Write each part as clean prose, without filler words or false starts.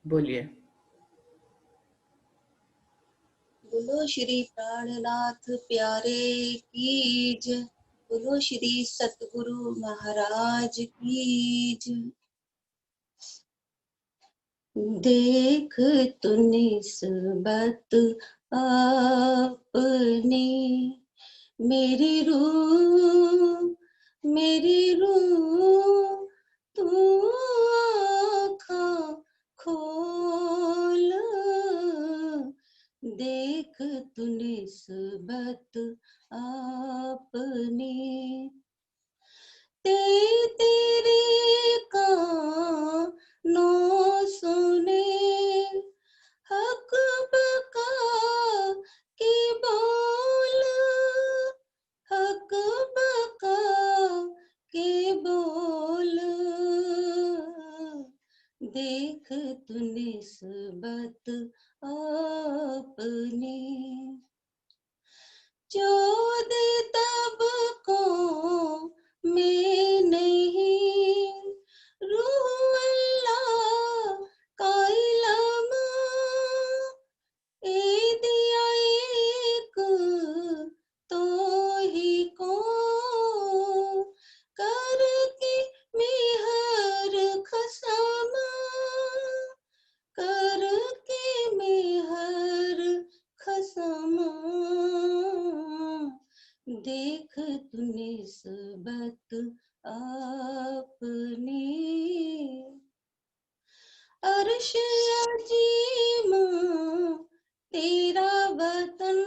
बोलिए। बोलो श्री प्राणनाथ प्यारे की जय। बोलो श्री सतगुरु महाराज की जय। देख तू निस्बत अपनी मेरी रूह तू आँखां खोल। देख तू निस्बत अपनी तेरे कानों सुने हक बका के बोल। हक बका के बोल। देख तू निस्बत अपनी जो दे तब को मैं नहीं रूह अल्लाह का इल्म ए दिया एक तो ही को करके मेहर खसमा करके मेहर खसमा। देख तू निस्बत अपनी अर्श अजीम तेरा वतन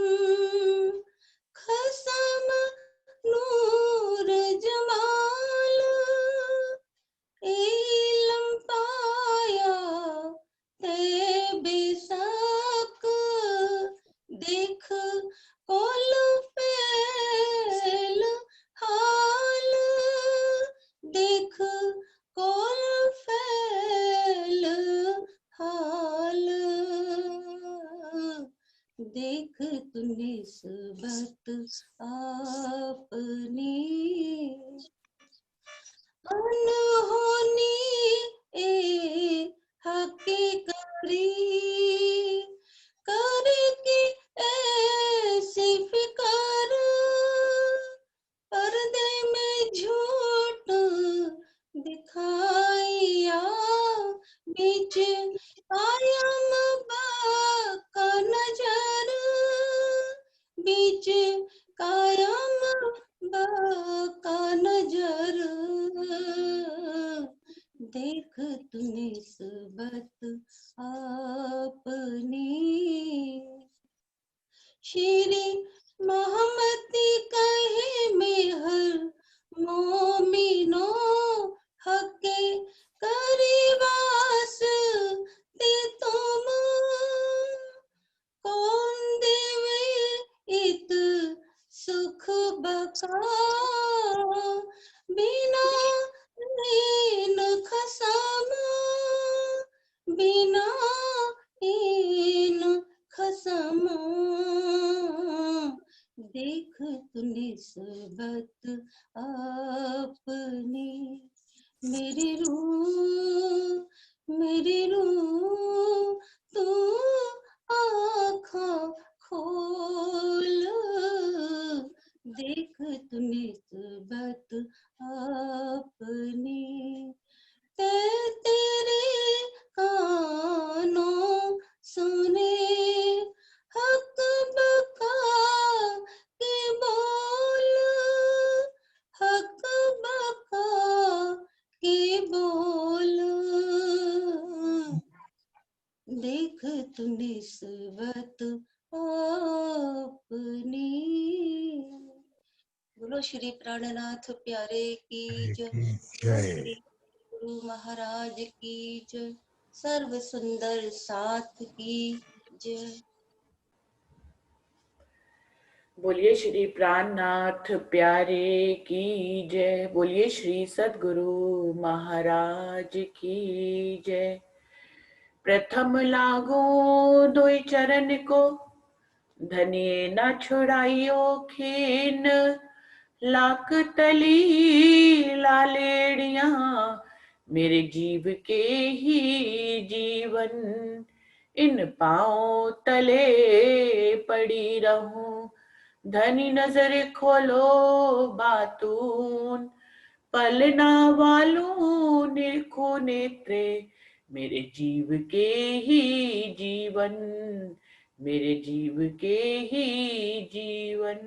खसम नूर जमाल इल्म पाया ते बेशक। देख कोल फैल हाल देख कोल फैल हाल। देख तू निस्बत अपनी अनहोनी ए हकीकरी करके ऐसी फिकर पर्दे में झूठ दिखाया बीच कायम का नजर बीच कायम का नजर। देख तू निस्बत अपनी श्री मोहम्मदी कहे मेहर मोमिनो हके करीवास ते तुम कौन देवे इत सुख बका बिना इन खसमा बिना इन खसमा। देख तू निस्बत अपनी मेरी रूह तू आँखां खोल। देख तू निस्बत अपनी तेरे कानों सुने हक बका के बोल। हक बका के बोल। देख तू निस्बत अपनी। बोलो श्री प्राणनाथ प्यारे की जय। बोलो श्री गुरु महाराज की जय। सर्व सुंदर साथ की जय। बोलिए श्री प्राणनाथ प्यारे की जय। बोलिए श्री सद्गुरु महाराज की जय। प्रथम लागो दुई चरण को धनिए न छोड़ाइयो खीन लाख तली लालेड़िया मेरे जीव के ही जीवन, इन पांव तले पड़ी रहूं। धनी नजर खोलो बातून, पलना वालू निरखो नेत्रे। मेरे जीव के ही जीवन, मेरे जीव के ही जीवन।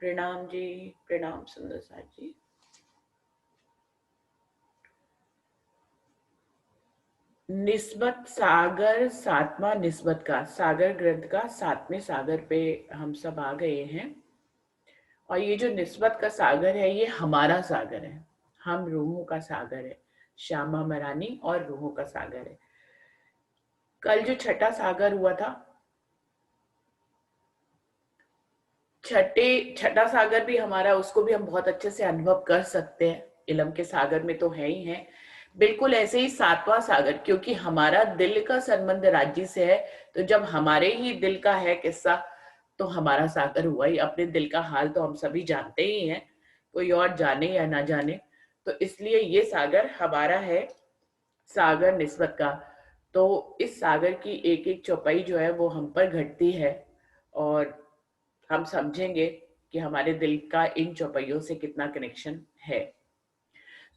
प्रणाम जी, प्रणाम सुंदर साथ जी। निस्बत सागर, सातवां निस्बत का सागर ग्रंथ का 7वें सागर पे हम सब आ गए हैं। और ये जो निस्बत का सागर है ये हमारा सागर है, हम रूहों का सागर है, श्यामा मरानी और रूहों का सागर है। कल जो छठा सागर हुआ था, छठा सागर भी हमारा, उसको भी हम बहुत अच्छे से अनुभव कर सकते हैं, इलम के सागर में तो है ही है। बिल्कुल ऐसे ही सातवां सागर, क्योंकि हमारा दिल का संबंध राज्य से है, तो जब हमारे ही दिल का है किस्सा तो हमारा सागर हुआ ही। अपने दिल का हाल तो हम सभी जानते ही हैं, कोई और जाने या ना जाने, तो इसलिए ये सागर हमारा है, सागर निस्बत का। तो इस सागर की एक एक चौपाई जो है वो हम पर घटती है, और हम समझेंगे कि हमारे दिल का इन चौपाइयों से कितना कनेक्शन है।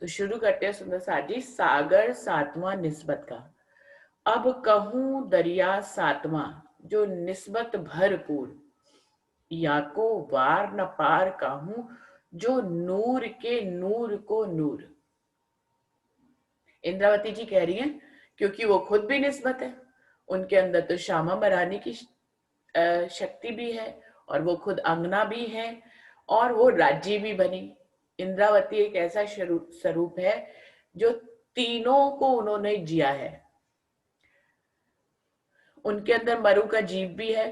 तो शुरू करते हैं सुंदर साथ जी। सागर सातवां निस्बत का। अब कहूं दरिया सातवां, जो निस्बत भरपूर, या को वार न पार कहूं, जो नूर के नूर को नूर। इंद्रावती जी कह रही हैं क्योंकि वो खुद भी निस्बत है, उनके अंदर तो श्यामा मरानी की शक्ति भी है, और वो खुद अंगना भी है, और वो राज्य भी बनी। इंद्रावती एक ऐसा स्वरूप है जो तीनों को उन्होंने जिया है। उनके अंदर मरु का जीव भी है,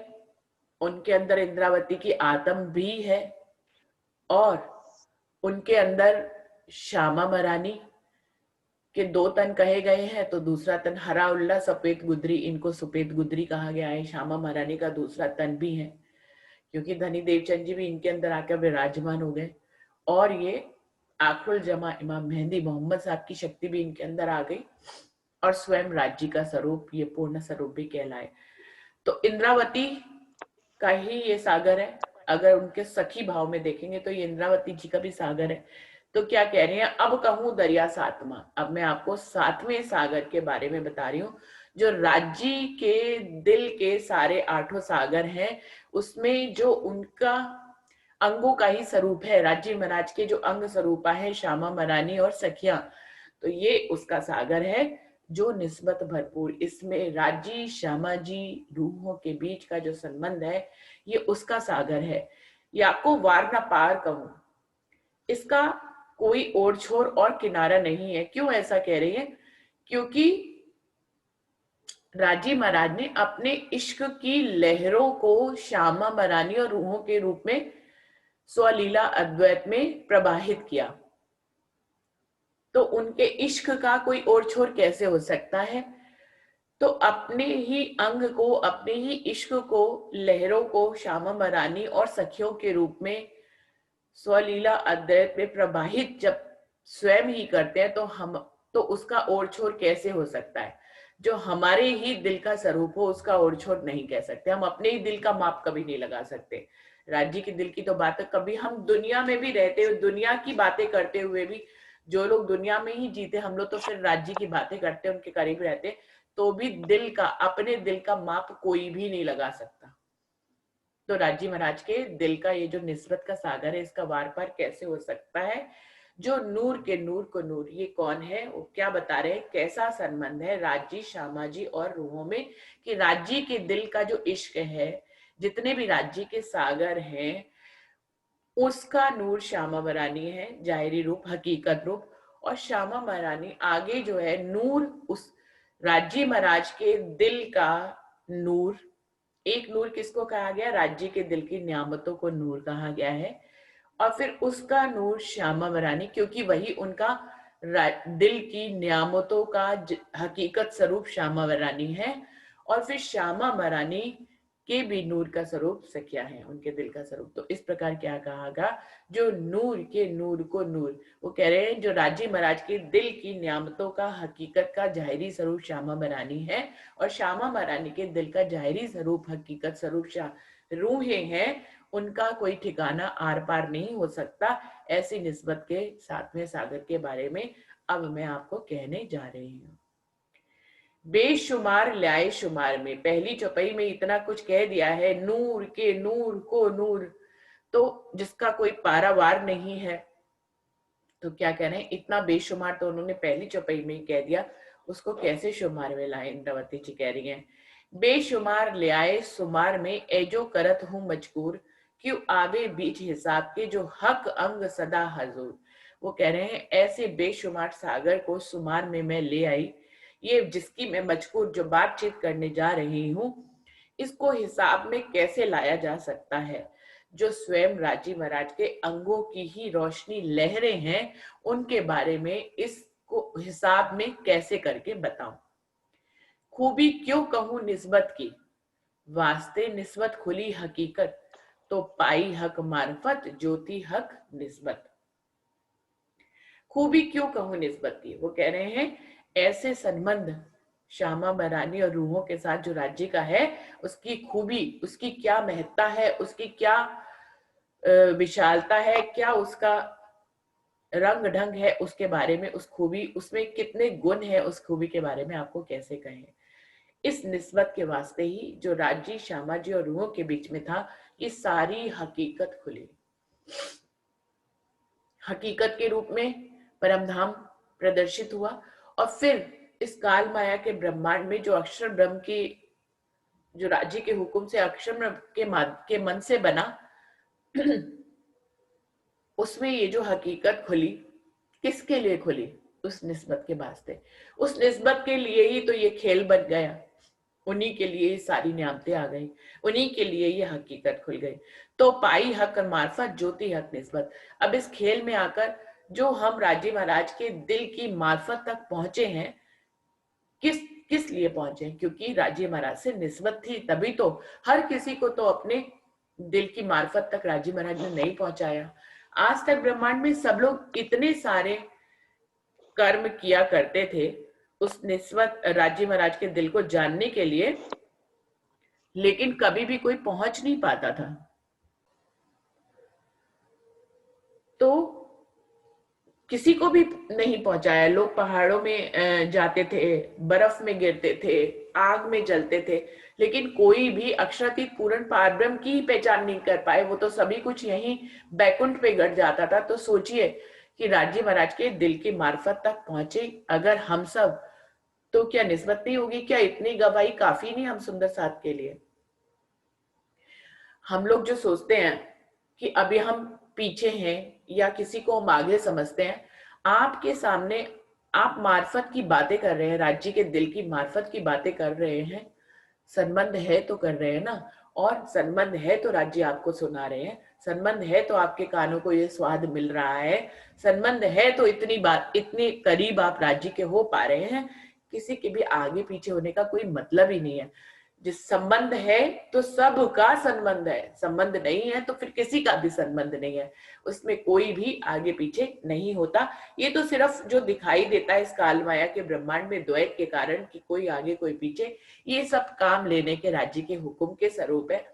उनके अंदर इंद्रावती की आत्म भी है, और उनके अंदर श्यामा मरानी के दो तन कहे गए हैं, तो दूसरा तन हरा उल्ला सफेद गुदरी, इनको सफेद गुदरी कहा गया है। श्यामा महारानी का दूसरा तन भी है, क्योंकि धनी देवचंद जी भी इनके अंदर आकर विराजमान हो गए, और ये आखरुल जमा इमाम मेहंदी मोहम्मद साहब की शक्ति भी इनके अंदर आ गई, और स्वयं राज्य का स्वरूप, ये पूर्ण स्वरूप भी कहलाए। तो इंद्रावती का ही ये सागर है। अगर उनके सखी भाव में देखेंगे तो ये इंद्रावती जी का भी सागर है। तो क्या कह रही हैं, अब कहूं दरिया सातवां। अब मैं आपको 7वें सागर के बारे में बता रही हूँ, जो राज्य के दिल के सारे 8 सागर हैं, उसमें जो उनका अंगों का ही स्वरूप है, राज्य महाराज के जो अंग स्वरूपा है श्यामा मरानी और सखिया, तो ये उसका सागर है जो निस्बत भरपूर। इसमें राज्य श्यामा जी रूहों के बीच का जो संबंध है ये उसका सागर है। ये आपको वार ना पार कहूं, इसका कोई ओर छोर और किनारा नहीं है। क्यों ऐसा कह रही है, क्योंकि राजी महाराज ने अपने इश्क की लहरों को श्यामा मरानी और रूहों के रूप में स्वलीला अद्वैत में प्रवाहित किया, तो उनके इश्क का कोई और छोर कैसे हो सकता है। तो अपने ही अंग को, अपने ही इश्क को, लहरों को श्यामा मरानी और सखियों के रूप में स्वलीला अद्वैत में प्रवाहित जब स्वयं ही करते हैं, तो हम, तो उसका ओर छोर कैसे हो सकता है। जो हमारे ही दिल का स्वरूप हो उसका ओर छोर नहीं कह सकते। हम अपने ही दिल का माप कभी नहीं लगा सकते। राज्य के दिल की तो बात कभी, हम दुनिया में भी रहते हुए, दुनिया की बातें करते हुए भी, जो लोग दुनिया में ही जीते, हम लोग तो फिर राज्य की बातें करते, उनके करीब रहते, तो भी दिल का, अपने दिल का माप कोई भी नहीं लगा सकता। तो राजी महाराज के दिल का ये जो निस्बत का सागर है, इसका वार पार कैसे हो सकता है। जो नूर के नूर को नूर, ये कौन है, वो क्या बता रहे हैं, कैसा संबंध है राज्य श्यामा जी और रूहों में, कि राज्य के दिल का जो इश्क है, जितने भी राज्य के सागर हैं, उसका नूर श्यामा मरानी है, जाहिरी रूप, हकीकत रूप। और श्यामा मरानी आगे जो है नूर, उस राज्य महाराज के दिल का नूर। एक नूर किसको कहा गया, राज्य के दिल की नियामतों को नूर कहा गया है, और फिर उसका नूर श्यामा मरानी, क्योंकि वही उनका दिल की नियामतों का हकीकत स्वरूप श्यामा मरानी है। और फिर श्यामा मरानी के भी नूर का स्वरूप सखिया है, उनके दिल का स्वरूप। तो इस प्रकार क्या कहागा, जो नूर के नूर को नूर, वो कह रहे हैं जो राजी महाराज के दिल की नियामतों का हकीकत का जाहिरी स्वरूप श्यामा महारानी है, और श्यामा महारानी के दिल का जाहिरी स्वरूप हकीकत स्वरूप रूहें हैं, उनका कोई ठिकाना आर पार नहीं हो सकता। ऐसी निस्बत के सातवें सागर के बारे में अब मैं आपको कहने जा रही हूँ। बेशुमार ल्याए शुमार में, पहली चौपाई में इतना कुछ कह दिया है, नूर के नूर को नूर, तो जिसका कोई पारावार नहीं है। तो क्या कह रहे हैं, इतना बेशुमार तो उन्होंने पहली चौपाई में ही कह दिया, उसको कैसे शुमार में लाए। इंद्रावती जी कह रही हैं, बेशुमार ल्याए शुमार में एजो करत हूँ मजकूर, क्यों आवे बीच हिसाब के जो हक अंग सदा हजूर। वो कह रहे हैं ऐसे बेशुमार सागर को शुमार में मैं ले आई, ये जिसकी मैं मजकूर जो बातचीत करने जा रही हूँ, इसको हिसाब में कैसे लाया जा सकता है। जो स्वयं राजी महाराज के अंगों की ही रोशनी लहरें हैं, उनके बारे में इसको हिसाब में कैसे करके बताऊं। खूबी क्यों कहूं निस्बत की, वास्ते निस्बत खुली हकीकत, तो पाई हक मार्फत ज्योति हक निस्बत। खूबी क्यों कहूं निस्बत की, वो कह रहे हैं ऐसे संबंध श्यामा महारानी और रूहों के साथ जो राज्य का है, उसकी खूबी, उसकी क्या महत्ता है, उसकी क्या विशालता है, क्या उसका रंग ढंग है, उसके बारे में, उस खूबी, उसमें कितने गुण है, उस खूबी के बारे में आपको कैसे कहें। इस निस्बत के वास्ते ही जो राज्य श्यामा जी और रूहों के बीच में था, ये सारी हकीकत खुली। हकीकत के रूप में परमधाम प्रदर्शित हुआ, और फिर इस काल माया के ब्रह्मांड में जो अक्षर ब्रह्म की, जो राज्य के हुक्म से अक्षर ब्रह्म के मन से बना, उसमें ये जो हकीकत खुली, किसके लिए खुली, उस निस्बत के वास्ते। उस निस्बत के लिए ही तो ये खेल बन गया, उन्हीं के लिए सारी नियामतें आ गई, उन्हीं के लिए ये हकीकत खुल गई। तो पाई हक मार्फत ज्योति हक निस्बत। अब इस खेल में आकर जो हम राजी महाराज के दिल की मार्फत तक पहुंचे हैं, किस किस लिए पहुंचे, क्योंकि राजी महाराज से निस्बत थी, तभी तो। हर किसी को तो अपने दिल की मार्फत तक राजी महाराज ने नहीं पहुंचाया। आज तक ब्रह्मांड में सब लोग इतने सारे कर्म किया करते थे उस निस्बत राजी महाराज के दिल को जानने के लिए, लेकिन कभी भी कोई पहुंच नहीं पाता था। तो किसी को भी नहीं पहुंचाया। लोग पहाड़ों में जाते थे, बर्फ में गिरते थे, आग में जलते थे, लेकिन कोई भी अक्षरातीत पूर्ण पारब्रह्म की पहचान नहीं कर पाए। वो तो सभी कुछ यहीं बैकुंठ पे गड़ जाता था। तो सोचिए कि राजी महाराज के दिल की मार्फत तक पहुंचे अगर हम सब, तो क्या निस्बत नहीं होगी? क्या इतनी गवाही काफी नहीं हम सुंदर साथ के लिए? हम लोग जो सोचते हैं कि अभी हम पीछे हैं या किसी को हम आगे समझते हैं, आपके सामने आप मार्फत की बातें कर रहे हैं, राज्य के दिल की मार्फत की बातें कर रहे हैं, संबंध है तो कर रहे हैं ना। और संबंध है तो राज्य आपको सुना रहे हैं, संबंध है तो आपके कानों को ये स्वाद मिल रहा है, संबंध है तो इतनी बात, इतने करीब आप राज्य के हो पा रहे हैं। किसी के भी आगे पीछे होने का कोई मतलब ही नहीं है। जिस संबंध है तो सबका संबंध है, संबंध नहीं है तो फिर किसी का भी संबंध नहीं है, उसमें कोई भी आगे पीछे नहीं होता। ये तो सिर्फ जो दिखाई देता है इस काल माया के ब्रह्मांड में द्वैत के कारण कि कोई आगे कोई पीछे, ये सब काम लेने के राज्य के हुक्म के स्वरूप है।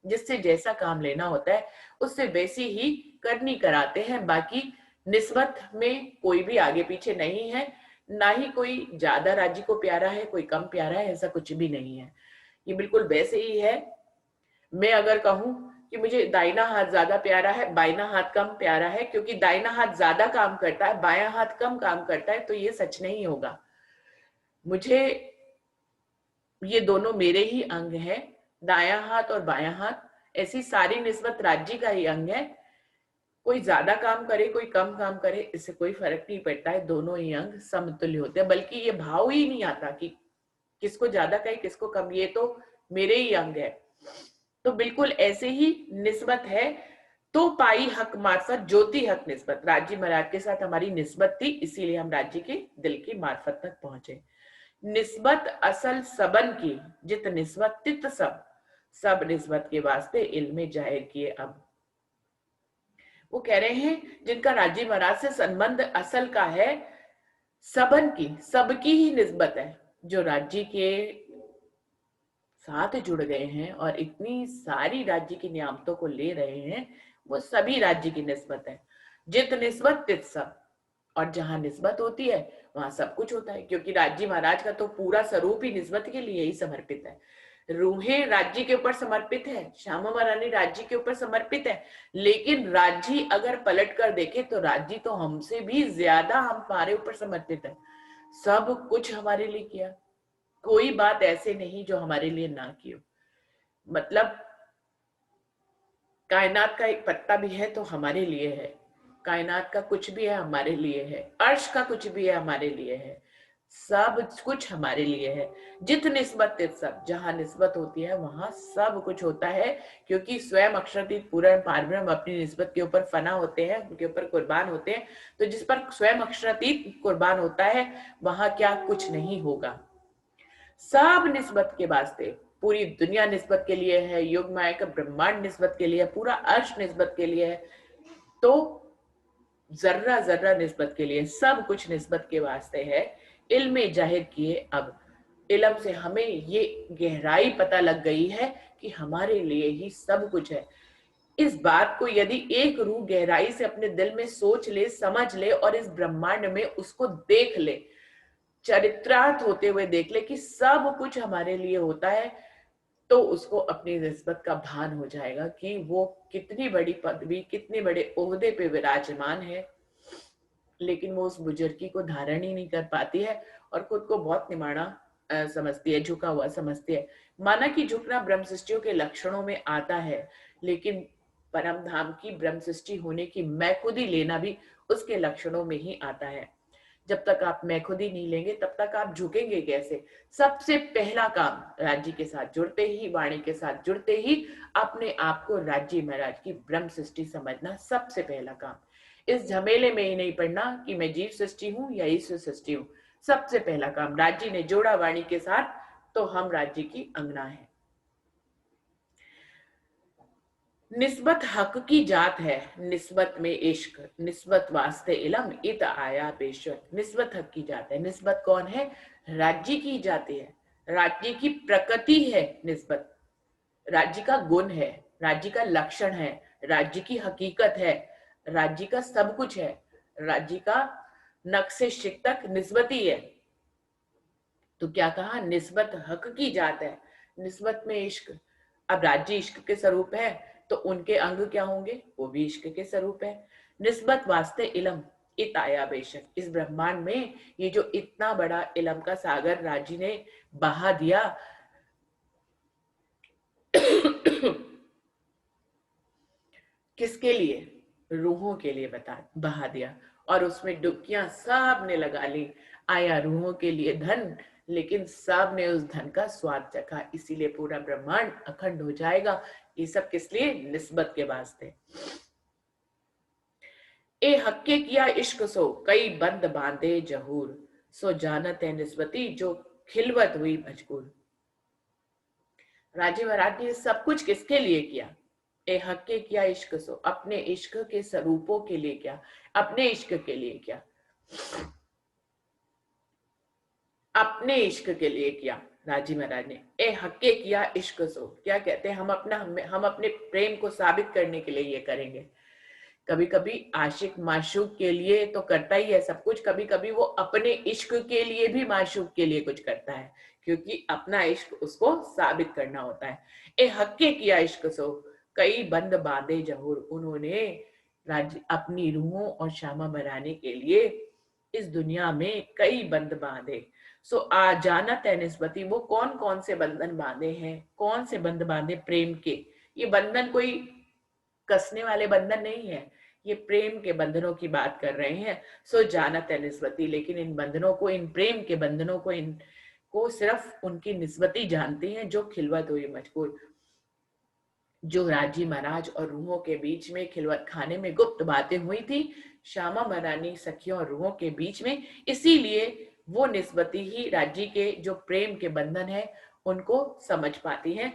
जिससे जैसा काम लेना होता है उससे वैसी ही करनी कराते हैं। बाकी निस्बत में कोई भी आगे पीछे नहीं है, ना ही कोई ज्यादा राज्य को प्यारा है, कोई कम प्यारा है, ऐसा कुछ भी नहीं है। ये बिल्कुल वैसे ही है। मैं अगर कहूं कि मुझे दाहिना हाथ ज्यादा प्यारा है, बाइना हाथ कम प्यारा है, क्योंकि दाहिना हाथ ज्यादा काम करता है, बायां हाथ कम काम करता है, तो ये सच नहीं होगा। मुझे ये दोनों मेरे ही अंग हैं, दायां हाथ और बायां हाथ, ऐसी सारी निस्बत राज्य का ही अंग है। कोई ज्यादा काम करे कोई कम काम करे, इससे कोई फर्क नहीं पड़ता है, दोनों ही अंग समतुल्य होते हैं। बल्कि ये भाव ही नहीं आता कि किसको ज्यादा कहे किसको कम, ये तो मेरे ही अंग है। तो बिल्कुल ऐसे ही निस्बत है। तो पाई हक मार्फत ज्योति हक निस्बत, राज्य महाराज के साथ हमारी निस्बत थी, इसीलिए हम राज्य के दिल की मार्फत तक पहुंचे। निस्बत असल सबन की, जित निस्बत तित सब, सब निस्बत के वास्ते इल्म जाहिर किए अब। वो कह रहे हैं जिनका राजी महाराज से संबंध असल का है, सबकी ही निस्बत है। जो राज्य के साथ जुड़ गए हैं और इतनी सारी राज्य की नियामतों को ले रहे हैं, वो सभी राज्य की निस्बत है। जित निस्बत तित सब, और जहां निस्बत होती है वहां सब कुछ होता है, क्योंकि राज्य महाराज का तो पूरा स्वरूप ही निस्बत के लिए ही समर्पित है। रूहें राज्य के ऊपर समर्पित है, श्यामा महारानी राज्य के ऊपर समर्पित है, लेकिन राज्य अगर पलट कर देखे तो राज्य तो हमसे भी ज्यादा हमारे ऊपर समर्पित है। सब कुछ हमारे लिए किया, कोई बात ऐसे नहीं जो हमारे लिए ना की हो। मतलब कायनात का एक पत्ता भी है तो हमारे लिए है, कायनात का कुछ भी है हमारे लिए है, अर्श का कुछ भी है हमारे लिए है, सब कुछ हमारे लिए है। जित निस्बत तित सब, जहां निस्बत होती है वहां सब कुछ होता है, क्योंकि स्वयं अक्षरातीत पूर्ण पारब्रह्म अपनी निस्बत के ऊपर फना होते हैं, उनके ऊपर कुर्बान होते हैं। तो जिस पर स्वयं अक्षरातीत कुर्बान होता है वहां क्या कुछ नहीं होगा। सब निस्बत के वास्ते, पूरी दुनिया निस्बत के लिए है, योग माया का ब्रह्मांड निस्बत के लिए है, पूरा अर्श निस्बत के लिए है, तो जर्रा जर्रा निस्बत के लिए, सब कुछ निस्बत के वास्ते है। इल्म जाहिर किए अब, इल्म से हमें ये गहराई पता लग गई है कि हमारे लिए ही सब कुछ है। इस बात को यदि एक रूह गहराई से अपने दिल में सोच ले, समझ ले और इस ब्रह्मांड में उसको देख ले, चरित्रार्थ होते हुए देख ले कि सब कुछ हमारे लिए होता है, तो उसको अपनी निस्बत का भान हो जाएगा कि वो कितनी बड़ी पदवी, कितने बड़े ओहदे पे विराजमान है, लेकिन वो उस बुजुर्गी को धारण ही नहीं कर पाती है और खुद को बहुत निमाणा समझती है, झुका हुआ समझती है। माना कि झुकना ब्रह्म सृष्टियों के लक्षणों में आता है, लेकिन परम धाम की ब्रह्म सृष्टि होने की मैं खुदी लेना भी उसके लक्षणों में ही आता है। जब तक आप मैं खुद ही नहीं लेंगे तब तक आप झुकेंगे कैसे। सबसे पहला काम राज्य के साथ जुड़ते ही, वाणी के साथ जुड़ते ही अपने आप को राज्य महाराज की ब्रह्म सृष्टि समझना सबसे पहला काम। इस झमेले में ही नहीं पड़ना कि मैं जीव सृष्टि हूं या ईश्वर सृष्टि हूं। सबसे पहला काम राज्य ने जोड़ा वाणी के साथ, तो हम राज्य की अंगना है। निस्बत हक की जात है, निस्बत में इश्क, निस्बत वास्ते इलम, इत आया बेशक। निस्बत हक की जात है। निस्बत कौन है? राज्य की जाती है, राज्य की प्रकृति है निस्बत, राज्य का गुण है, राज्य का लक्षण है, राज्य की हकीकत है, राज्य का सब कुछ है, राज्य का नक्शे शिक तक निस्बती है। तो क्या कहा? निस्बत हक की जात है, निस्बत में इश्क। अब राज्य इश्क के स्वरूप है तो उनके अंग क्या होंगे? वो भी इश्क के स्वरूप है। निस्बत वास्ते इलम, इत आया बेशक। इस ब्रह्मांड में ये जो इतना बड़ा इलम का सागर राज्य ने बहा दिया किसके लिए? रूहों के लिए बहा दिया, और उसमें डुबकियां सब ने लगा ली। आया रूहों के लिए धन, लेकिन सब ने उस धन का स्वाद चखा, इसीलिए पूरा ब्रह्मांड अखंड हो जाएगा। ये सब किस लिए? निस्बत के वास्ते। ए हक्के किया इश्क सो, कई बंद बांधे जहूर, सो जानत है निस्बती जो खिलवत हुई मजबूर। राजीव महाराज ने सब कुछ किसके लिए किया? ए हक्के किया इश्क सो, अपने इश्क के स्वरूपों के लिए क्या, अपने इश्क के लिए क्या, अपने इश्क के लिए किया। राजी महाराज ने ए हक्के किया इश्क सो, क्या कहते हैं? हम अपने प्रेम को साबित करने के लिए ये करेंगे। कभी कभी आशिक माशूक के लिए तो करता ही है सब कुछ, कभी कभी वो अपने इश्क के लिए भी माशूक के लिए कुछ करता है, क्योंकि अपना इश्क उसको साबित करना होता है। ए हक्के किया इश्क सो, कई बंद बांधे जहूर। उन्होंने अपनी रूहों और श्यामा बनाने के लिए इस दुनिया में कई बंद बांधे। सो आ जानत है निस्बती, वो कौन कौन से बंधन बांधे हैं? कौन से बंध बांधे? प्रेम के। ये बंधन कोई कसने वाले बंधन नहीं है, ये प्रेम के बंधनों की बात कर रहे हैं। सो जानत है निस्बती, लेकिन इन बंधनों को, इन प्रेम के बंधनों को, इनको सिर्फ उनकी निस्बती जानती हैं जो खिलवत हुई मजबूर। जो राजी महाराज और रूहों के बीच में खिलवत खाने में गुप्त बातें हुई थी श्यामा महारानी सखियों और रूहों के बीच में, इसीलिए वो निस्बती ही राज्य के जो प्रेम के बंधन है उनको समझ पाती हैं।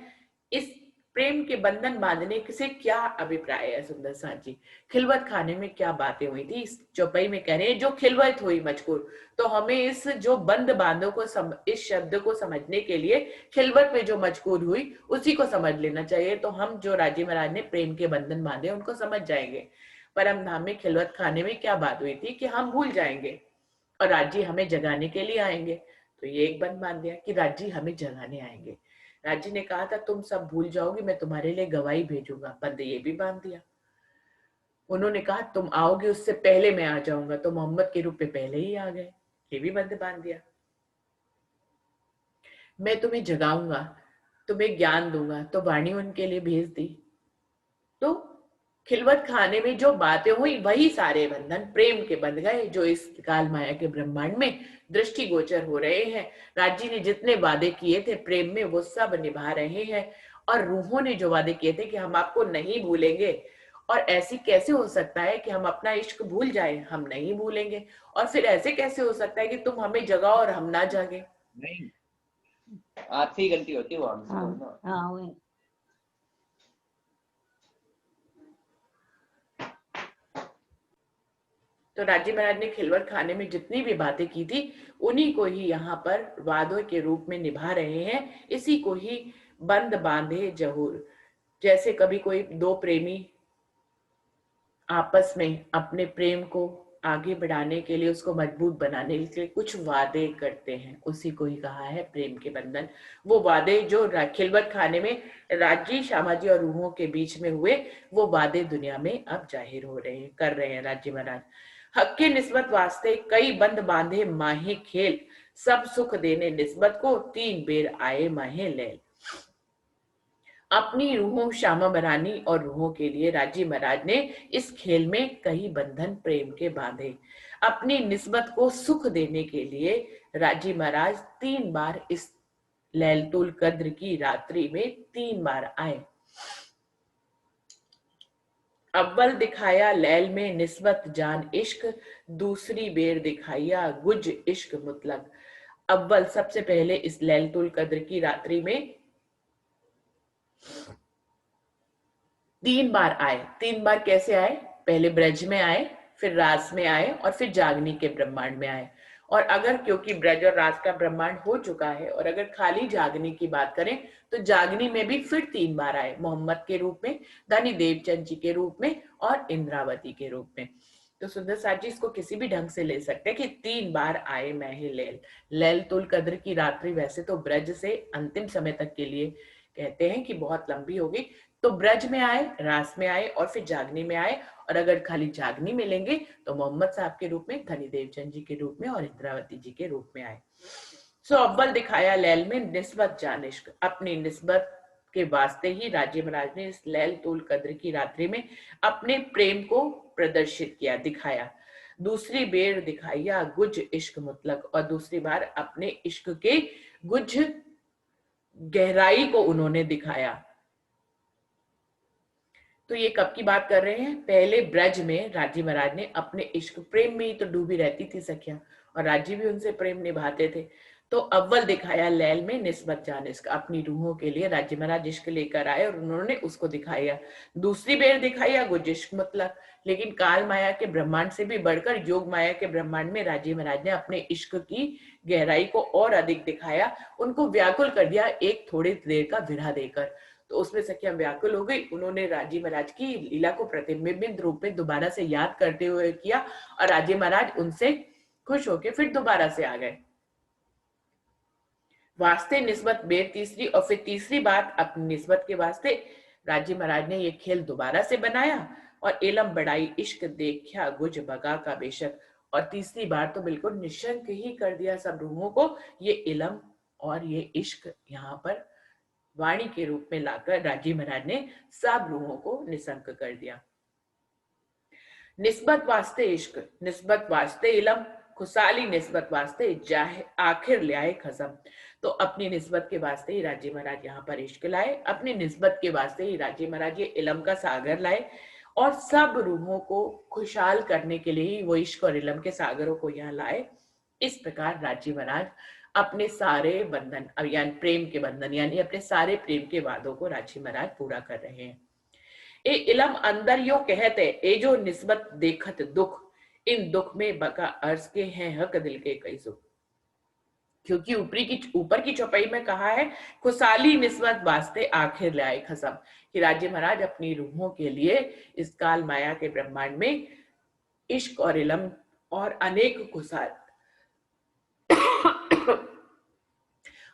इस प्रेम के बंधन बांधने से क्या अभिप्राय है सुंदर साथ जी? खिलवत खाने में क्या बातें हुई थी? इस चौपाई में कह रहे हैं जो खिलवत हुई मजकूर, तो हमें इस जो बंद बांधों को इस शब्द को समझने के लिए खिलवत में जो मजकूर हुई उसी को समझ लेना चाहिए, तो हम जो राजी महाराज ने प्रेम के बंधन बांधे उनको समझ जाएंगे। परम धाम में खिलवत खाने में क्या बात हुई थी कि हम भूल जाएंगे और राजी हमें जगाने के लिए आएंगे। तो ये एक बंद बांध दिया कि राजी हमें जगाने आएंगे। राजी ने कहा था तुम सब भूल जाओगे, मैं तुम्हारे लिए गवाही भेजूंगा, बंद ये भी बांध दिया। उन्होंने कहा तुम आओगे उससे पहले मैं आ जाऊंगा, तो मोहम्मद के रूप में पहले ही आ गए, ये भी बंद बांध दिया। मैं तुम्हें जगाऊंगा, तुम्हें ज्ञान दूंगा, तो वाणी उनके लिए भेज दी। तो खिलवत खाने में जो बातें हुई वही सारे बंधन प्रेम के बंध गए जो इस काल माया के ब्रह्मांड में दृष्टिगोचर हो रहे हैं। राजी ने जितने वादे किए थे प्रेम में वो सब निभा रहे हैं, और रूहों ने जो वादे किए थे कि हम आपको नहीं भूलेंगे, और ऐसी कैसे हो सकता है कि हम अपना इश्क भूल जाए, हम नहीं भूलेंगे। और फिर ऐसे कैसे हो सकता है कि तुम हमें जगाओ और हम ना जागे? नहीं, आपकी गलती होती है वो हमसे बोलना। हाँ वही। तो राजी महाराज ने खिलवत खाने में जितनी भी बातें की थी उन्हीं को ही यहाँ पर वादों के रूप में निभा रहे हैं, इसी को ही बंद बांधे जहूर। जैसे कभी कोई दो प्रेमी आपस में अपने प्रेम को आगे बढ़ाने के लिए, उसको मजबूत बनाने के लिए कुछ वादे करते हैं, उसी को ही कहा है प्रेम के बंधन। वो वादे जो खिलवत खाने में राजी, श्यामाजी और रूहों के बीच में हुए, वो वादे दुनिया में अब जाहिर हो रहे हैं, कर रहे हैं राजी महाराज। हक के निस्बत वास्ते कई बंद बांधे माहे खेल, सब सुख देने निस्बत को तीन बेर आए माहे लेल। अपनी रूहों श्यामा महारानी और रूहों के लिए राजी महाराज ने इस खेल में कई बंधन प्रेम के बांधे। अपनी निस्बत को सुख देने के लिए राजी महाराज 3 बार इस लैलतुल कद्र की रात्रि में 3 बार आए। अव्वल दिखाया लैल में निस्बत जान इश्क, दूसरी बेर दिखाया गुज इश्क मुतलक। अव्वल सबसे पहले इस लैलतुल कद्र की रात्रि में 3 बार आए। 3 बार कैसे आए? पहले ब्रज में आए, फिर रास में आए, और फिर जागनी के ब्रह्मांड में आए। और अगर क्योंकि ब्रज और रास का ब्रह्मांड हो चुका है, और अगर खाली जागनी की बात करें तो जागनी में भी फिर 3 बार आए, मोहम्मद के रूप में, धनी देवचंद जी के रूप में और इंद्रावती के रूप में। तो सुंदर साथ जी इसको किसी भी ढंग से ले सकते हैं कि 3 बार आए महे लेल। लैलतुल कद्र की रात्रि वैसे तो ब्रज से अंतिम समय तक के लिए कहते हैं कि बहुत लंबी होगी, तो ब्रज में आए, रास में आए और फिर जागनी में आए। और अगर खाली जागनी में लेंगे तो मोहम्मद साहब के रूप में, धनी देवचंद जी के रूप में और इंद्रावती जी के रूप में आए। सो अव्वल दिखाया लैल में निस्बत जानिश्क, अपनी निस्बत के वास्ते ही राजी महाराज ने इस लैलतुल कद्र की रात्रि में अपने प्रेम को प्रदर्शित किया, दिखाया। दूसरी बेर दिखाया गुज इश्क मुतलक, और दूसरी बार अपने इश्क के गुज गहराई को उन्होंने दिखाया। तो ये कब की बात कर रहे हैं? पहले ब्रज में राजी महाराज ने अपने इश्क प्रेम में ही तो डूबी रहती थी सखिया, और राजी भी उनसे प्रेम निभाते थे। तो अव्वल दिखाया लैल में निस्बत जानिश्क, अपनी रूहों के लिए राजी महाराज इश्क लेकर आए और उन्होंने उसको दिखाया। दूसरी बेर दिखाया गुज इश्क मतलब, लेकिन काल माया के ब्रह्मांड से भी बढ़कर योग माया के ब्रह्मांड में राजी महाराज ने अपने इश्क की गहराई को और अधिक दिखाया, उनको व्याकुल कर दिया एक थोड़ी देर का विरह देकर। तो उसमें सखियां व्याकुल हो गई। उन्होंने राजी महाराज की लीला को प्रतिबिंबित रूप में दोबारा से याद करते हुए किया, और राजी महाराज उनसे खुश होकर फिर दोबारा से आ गए। वास्ते निस्बत बेर तीसरी, और फिर तीसरी बार अपनी निस्बत के वास्ते राजी महाराज ने ये खेल दोबारा से बनाया, और एलम बढ़ाई इश्क देखा गुज बगा का बेशक। और तीसरी बार तो बिल्कुल निशंक ही कर दिया सब रूहों को, ये इलम और ये इश्क यहाँ पर वाणी के रूप में लाकर राजी महाराज ने सब रूहों को निसंक कर दिया। निस्बत वास्ते इश्क, निस्बत वास्ते इलम, खुशाली निस्बत वास्ते जाहे आखिर ले आए खसम। तो अपनी निस्बत के वास्ते ही राजी महाराज यहाँ पर इश्क लाए, अपनी निस्बत के वास्ते ही राजी महाराज ये इलम का सागर लाए, और सब रूहों को खुशहाल करने के लिए ही वो इश्क और इलम के सागरों को यहाँ लाए। इस प्रकार राजी महाराज अपने सारे बंधन, यानी प्रेम के बंधन, यानी अपने सारे प्रेम के वादों को राजी महाराज पूरा कर रहे हैं। ए इलम अंदर यो कहते, ए जो निस्बत देखत दुख, इन दुख में बका अर्ज के हैं हक दिल के कई सुख। क्योंकि ऊपर की चौपाई में कहा है, खुशाली निस्बत वास्ते आखिर लाए खसम, कि राज्य महाराज अपनी रूहों के लिए इस काल माया के ब्रह्मांड में इश्क और इलम और अनेक खुशाल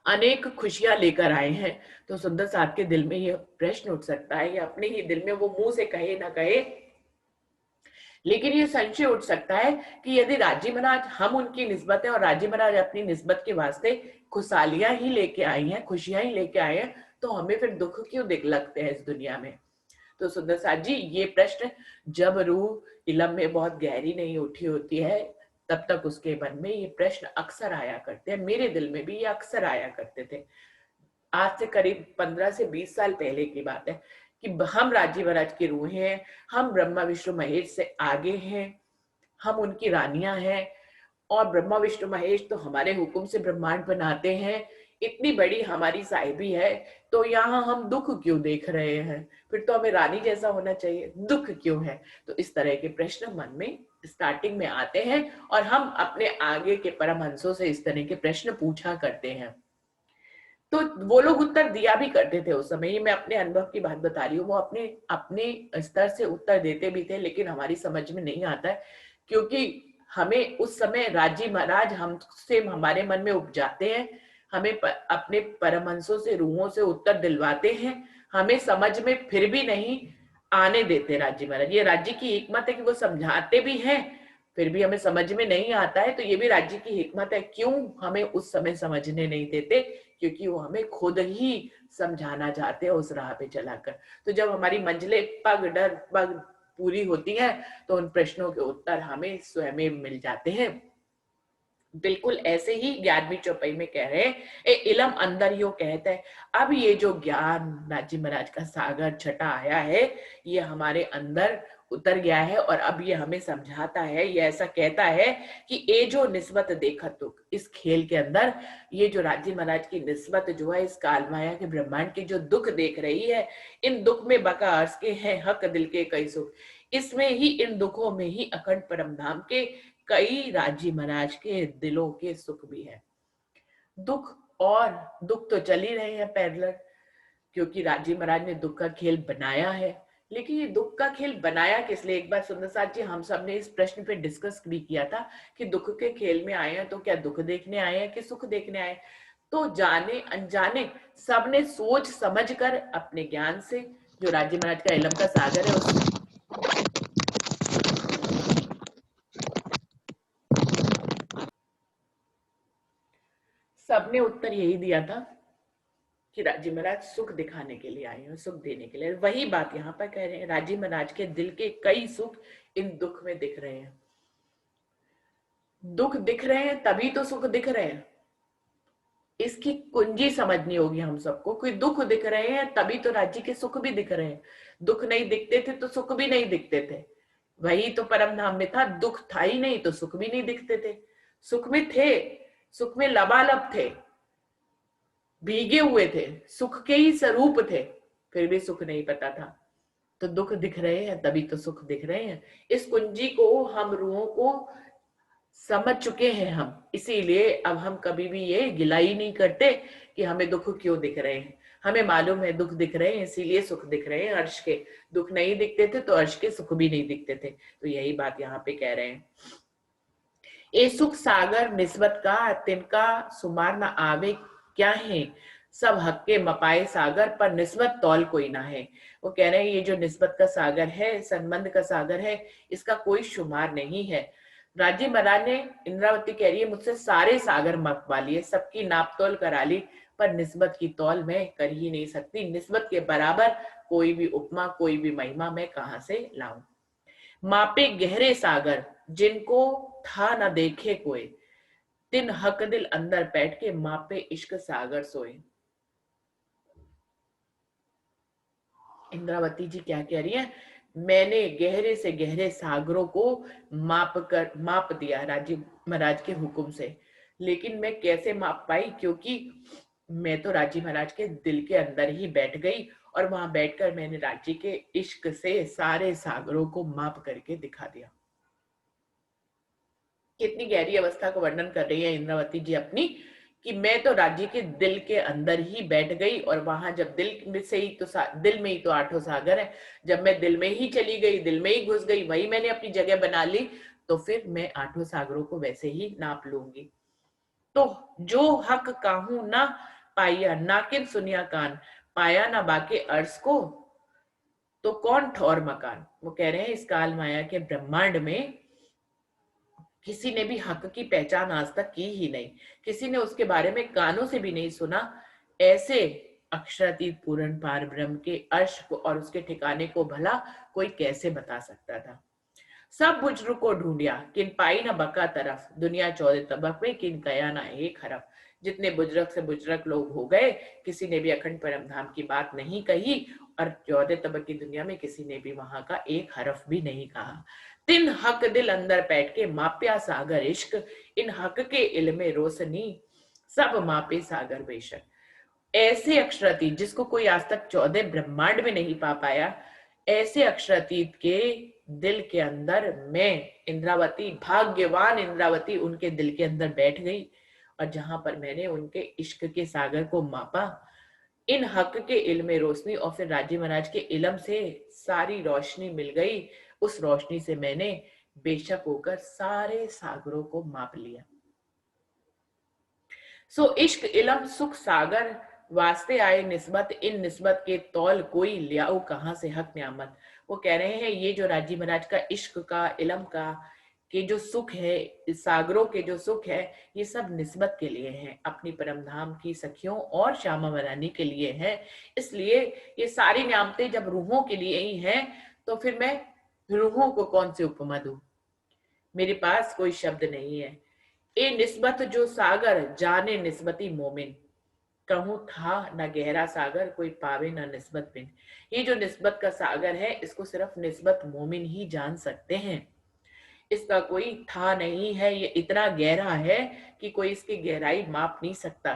अनेक खुशियां लेकर आए हैं। तो सुंदर साहब के दिल में यह प्रश्न उठ सकता है, या अपने ही दिल में, वो मुंह से कहे ना कहे, लेकिन ये संशय उठ सकता है कि यदि राजी महाराज हम उनकी निस्बत है और राजी महाराज अपनी निस्बत के वास्ते खुशहालियां ही लेके आई हैं, खुशियां ही लेके आए हैं, तो हमें फिर दुख क्यों दिख लगते हैं इस दुनिया में। तो सुंदर साहब जी, ये प्रश्न जब रूह इलम में बहुत गहरी नहीं उठी होती है, तब तक उसके मन में ये प्रश्न अक्सर आया करते हैं। मेरे दिल में भी ये अक्सर आया करते थे। आज से करीब 15 से 20 साल पहले की बात है कि हम राजीव महाराज की रूह हैं, हम ब्रह्मा विष्णु महेश से आगे हैं, हम उनकी रानियां हैं, और ब्रह्मा विष्णु महेश तो हमारे हुक्म से ब्रह्मांड बनाते हैं। इतनी बड़ी हमारी साहिबी है, तो यहाँ हम दुख क्यों देख रहे हैं? फिर तो हमें रानी जैसा होना चाहिए, दुख क्यों है? तो इस तरह के प्रश्न मन में स्टार्टिंग में आते हैं, और हम अपने आगे के परमहंसों से इस तरह के प्रश्न पूछा करते हैं। तो वो लोग उत्तर दिया भी करते थे उस समय। ये मैं अपने अनुभव की बात बता रही हूँ। वो अपने अपने स्तर से उत्तर देते भी थे, लेकिन हमारी समझ में नहीं आता है, क्योंकि हमें उस समय राजी महाराज हमसे हमारे मन में उपजाते हैं, हमें अपने परमहंसों से, रूहों से उत्तर दिलवाते हैं, हमें समझ में फिर भी नहीं आने देते राजी महाराज। ये राज्य की हिकमत है कि वो समझाते भी हैं, फिर भी हमें समझ में नहीं आता है। तो ये भी राज्य की हिकमत है, क्यों हमें उस समय समझने नहीं देते, क्योंकि वो हमें खुद ही समझाना चाहते हैं उस राह पे चलाकर। तो जब हमारी मंजिलें पग डर पग पूरी होती हैं, तो उन प्रश्नों के उत्तर हमें स्वयं मिल जाते हैं। बिल्कुल ऐसे ही 11वीं चौपाई में कह रहे हैं, ए इलम अंदर यो कहता है, अब ये जो ज्ञान राजी महाराज का सागर छटा आया है, ये हमारे अंदर उतर गया है, और अब ये हमें समझाता है, ये ऐसा कहता है कि ये जो निस्बत देखा तुक, इस खेल के अंदर ये जो राजी महाराज की निस्बत जो है, इस काल माया के ब्रह्मांड के जो दुख देख रही है, इन दुख में बका अर्ज के हैं हक दिल के कई सुख। इसमें ही, इन दुखों में ही अखंड परम धाम के कई राजी महाराज के दिलों के सुख भी है। दुख तो चल ही रहे हैं पैरेलल, क्योंकि राजी महाराज ने दुख का खेल बनाया है। लेकिन ये दुख का खेल बनाया किस लिए? एक बार सुंदर साथ जी, हम सब ने इस प्रश्न पे डिस्कस भी किया था कि दुख के खेल में आए हैं तो क्या दुख देखने आए हैं कि सुख देखने आए? तो जाने अनजाने सबने सोच समझ कर अपने ज्ञान से, जो राजी महाराज का इलम का सागर है, उस सबने उत्तर यही दिया था कि राजी महाराज सुख दिखाने के लिए आए हैं, सुख देने के लिए। वही बात यहाँ पर कह रहे हैं, राजी महाराज के दिल के कई सुख इन दुख में दिख रहे हैं। दुख दिख रहे हैं तभी तो सुख दिख रहे हैं। इसकी कुंजी समझनी होगी हम सबको। कोई दुख दिख रहे हैं तभी तो राज्य के सुख भी दिख रहे हैं। दुख नहीं दिखते थे तो सुख भी नहीं दिखते थे। वही तो परम धाम में था, दुख था ही नहीं तो सुख भी नहीं दिखते थे। सुख में थे, सुख में लबालब थे, भीगे हुए थे, सुख के ही स्वरूप थे, फिर भी सुख नहीं पता था। तो दुख दिख रहे हैं तभी तो सुख दिख रहे हैं। इस कुंजी को हम रूहों को समझ चुके हैं हम, इसीलिए अब हम कभी भी ये गिलाई नहीं करते कि हमें दुख क्यों दिख रहे हैं। हमें मालूम है दुख दिख रहे हैं इसीलिए सुख दिख रहे हैं। अर्श के दुख नहीं दिखते थे तो अर्श के सुख भी नहीं दिखते थे। तो यही बात यहाँ पे कह रहे हैं, ए सुख सागर निस्बत का तिनका सुमार न आवे क्या है, सब हक के मपाए सागर पर निस्बत तौल कोई ना है। वो कह रहे हैं ये जो निस्बत का सागर है, संबंध का सागर है, इसका कोई शुमार नहीं है। राजी महाराज ने, इंद्रावती कह रही है, मुझसे सारे सागर मपवा लिए, सबकी नाप तोल करा ली, पर निस्बत की तौल मैं कर ही नहीं सकती। निस्बत के बराबर कोई भी उपमा, कोई भी महिमा मैं कहां से लाऊं। मापे गहरे सागर जिनको था न देखे कोई, तिन हक दिल अंदर बैठ के मापे इश्क सागर सोए। इंद्रावती जी क्या कह रही है? मैंने गहरे से गहरे सागरों को माप दिया राजीव महाराज के हुक्म से। लेकिन मैं कैसे माप पाई, क्योंकि मैं तो राजी महाराज के दिल के अंदर ही बैठ गई और वहां बैठकर मैंने राजी के इश्क से सारे सागरों को माप करके दिखा दिया। कितनी गहरी अवस्था को वर्णन कर रही है इंद्रावती जी अपनी, कि मैं तो राजी के दिल के अंदर ही बैठ गई और वहां जब दिल में से ही तो दिल में ही तो आठों सागर है, जब मैं दिल में ही चली गई, दिल में ही घुस गई, वही मैंने अपनी जगह बना ली, तो फिर मैं आठों सागरों को वैसे ही नाप लूंगी। तो जो हक काहू ना पाया, नाकिन सुनिया कान, पाया ना बाके अर्श को, तो कौन ठौर मकान। वो कह रहे हैं इस काल माया के ब्रह्मांड में किसी ने भी हक की पहचान आज तक की ही नहीं, किसी ने उसके बारे में कानों से भी नहीं सुना। ऐसे अक्षरातीत पूर्ण पार ब्रह्म के अर्श को और उसके ठिकाने को भला कोई कैसे बता सकता था। सब बुजुर्ग को ढूंढिया, किन पाई न बका तरफ, दुनिया 14 तबक में किन कया ना एक हरफ। जितने बुजुर्ग से बुजुर्ग लोग हो गए, किसी ने भी अखंड परम धाम की बात नहीं कही, और 14 तबक की दुनिया में किसी ने भी वहां का एक हरफ भी नहीं कहा। तिन हक दिल अंदर बैठ के माप्या सागर इश्क, इन हक के इल्मे रोशनी सब मापे सागर बेशक। ऐसे अक्षरातीत जिसको कोई आज तक 14 ब्रह्मांड में नहीं पा पाया, ऐसे अक्षरातीत के दिल के अंदर मैं इंद्रावती, भाग्यवान इंद्रावती, उनके दिल के अंदर बैठ गई, और जहां पर मैंने उनके इश्क के सागर को मापा, इन हक के इल्म रोशनी और फिर राजी महाराज के इल्म से सारी रोशनी मिल गई। उस रोशनी से मैंने बेशक होकर सारे सागरों को माप लिया। सो इश्क इलम सुख सागर वास्ते आए निस्बत, इन निस्बत के तौल कोई लियाओ कहां से हक नियामत। वो कह रहे हैं ये जो राजी महाराज का इश्क का, इलम का के जो सुख है, सागरों के जो सुख है, ये सब निस्बत के लिए हैं, अपनी परम धाम की सखियों और श्यामा वरानी के लिए है। इसलिए ये सारी नियामतें जब रूहों के लिए ही हैं, तो फिर मैं रूहों को कौन सी उपमा दूं। मेरे पास कोई शब्द नहीं है। ए निस्बत जो सागर जाने निस्बती मोमिन, कहूं था न गहरा सागर कोई पावे न निस्बत बिन। ये जो निस्बत का सागर है, इसको सिर्फ निस्बत मोमिन ही जान सकते हैं। इसका कोई था नहीं है, ये इतना गहरा है कि कोई इसकी गहराई माप नहीं सकता।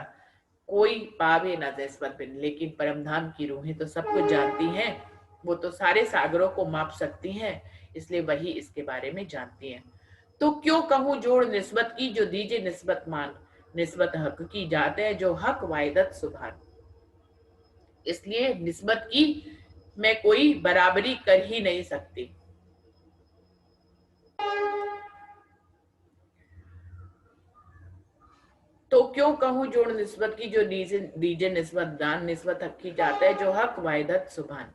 कोई पावे न निस्बत बिन, लेकिन परमधाम की रूहें तो सब कुछ जानती हैं, वो तो सारे सागरों को माप सकती हैं, इसलिए वही इसके बारे में जानती हैं। तो क्यों कहूं जोड़ निस्बत की, जो दीजे निस्बत मान, निस्बत हक की जाते है जो हक वायदत सुभान। इसलिए निस्बत की मैं कोई बराबरी कर ही नहीं सकती। तो क्यों कहूं जोड़ निस्बत की, जो दीजे निस्बत दान, निस्बत हक की जाता है जो हक वायदत सुभान।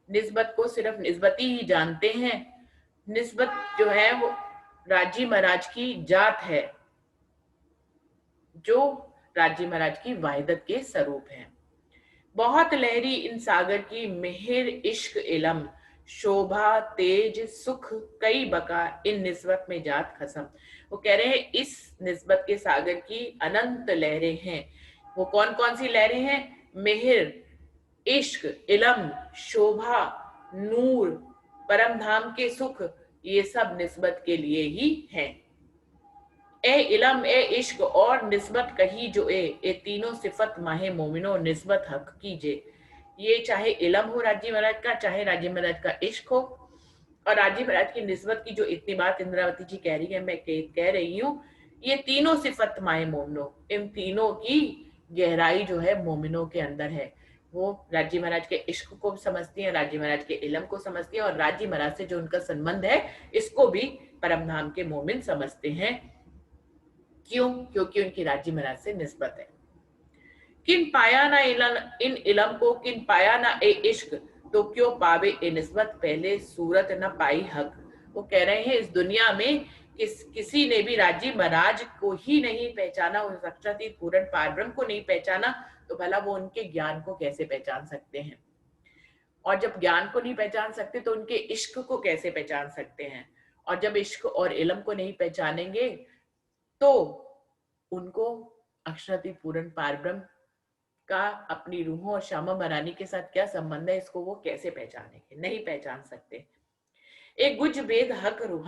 निस्बत को सिर्फ निस्बती ही जानते हैं। निस्बत जो है वो राजी महाराज की जात है, जो राजी महाराज की वाहिदत के स्वरूप है। बहुत लहरी इन सागर की मेहर इश्क इलम, शोभा तेज सुख कई बका, इन निस्बत में जात खसम। वो कह रहे हैं इस निस्बत के सागर की अनंत लहरें हैं। वो कौन कौन सी लहरें हैं? मेहर, इश्क, इलम, शोभा, नूर, परम धाम के सुख, ये सब निस्बत के लिए ही हैं। ए इलम ए इश्क और निस्बत कही जो ए तीनों सिफत माहे मोमिनो निस्बत हक कीजे। ये चाहे इलम हो राजी महाराज का, चाहे राजी महाराज का इश्क हो, और राजी महाराज की निस्बत की जो इतनी बात इंद्रावती जी कह रही है, मैं कह रही हूँ, ये तीनों सिफत माहे मोमिनो, इन तीनों की गहराई जो है मोमिनों के अंदर है। वो राजी महाराज के इश्क को समझती हैं, राजी महाराज के इलम को समझती हैं, और राजी महाराज से जो उनका संबंध है, इसको भी परम धाम के मोमिन समझते हैं। क्यों? क्योंकि उनकी राजी महाराज से निस्बत है। किन पाया ना इन इलम को, किन पाया ना ए इश्क, तो क्यों पावे ए निस्बत, पहले सूरत न पाई हक। वो कह रहे हैं इस दुनिया में किसी ने भी राजी महाराज को ही नहीं पहचाना, उस अक्षरातीत पूर्ण पारब्रह्म को नहीं पहचाना, तो भला वो उनके ज्ञान को कैसे पहचान सकते हैं। और जब ज्ञान को नहीं पहचान सकते तो उनके इश्क को कैसे पहचान सकते हैं। और जब इश्क और इलम को नहीं पहचानेंगे तो उनको अक्षरातीत पूर्ण पारब्रह्म का अपनी रूहों और श्यामा महारानी के साथ क्या संबंध है, इसको वो कैसे पहचानेंगे? नहीं पहचान सकते। एक गुज वेद हक रूह